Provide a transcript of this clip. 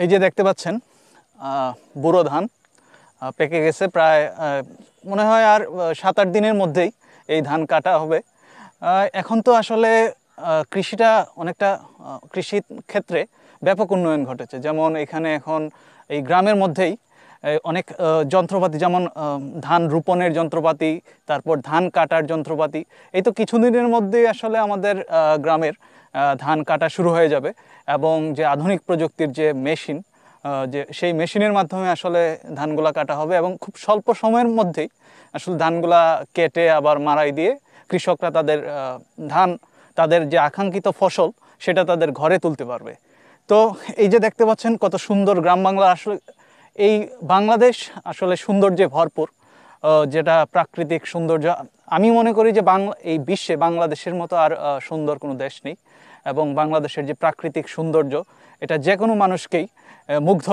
এই যে দেখতে পাচ্ছেন বোরো ধান পেকে গেছে প্রায় মনে হয় আর 7-8 দিনের মধ্যেই এই ধান কাটা হবে। এখন তো আসলে কৃষিটা অনেকটা কৃষির ক্ষেত্রে ব্যাপক উন্নয়ন ঘটেছে। যেমন এখানে এখন এই গ্রামের মধ্যেই অনেক যন্ত্রপাতি, যেমন ধান রোপণের যন্ত্রপাতি, তারপর ধান কাটার যন্ত্রপাতি। এই তো কিছুদিনের মধ্যেই আসলে আমাদের গ্রামের ধান কাটা শুরু হয়ে যাবে এবং যে আধুনিক প্রযুক্তির যে মেশিন, যে সেই মেশিনের মাধ্যমে আসলে ধানগুলা কাটা হবে এবং খুব স্বল্প সময়ের মধ্যেই আসলে ধানগুলা কেটে আবার মাড়াই দিয়ে কৃষকরা তাদের ধান, তাদের যে আকাঙ্ক্ষিত ফসল সেটা তাদের ঘরে তুলতে পারবে। তো এই যে দেখতে পাচ্ছেন কত সুন্দর গ্রাম বাংলা। আসলে এই বাংলাদেশ আসলে সৌন্দর্যে ভরপুর, যেটা প্রাকৃতিক সৌন্দর্য। আমি মনে করি যে এই বিশ্বে বাংলাদেশের মতো আর সুন্দর কোনো দেশ নেই এবং বাংলাদেশের যে প্রাকৃতিক সৌন্দর্য এটা যে কোনো মানুষকেই মুগ্ধ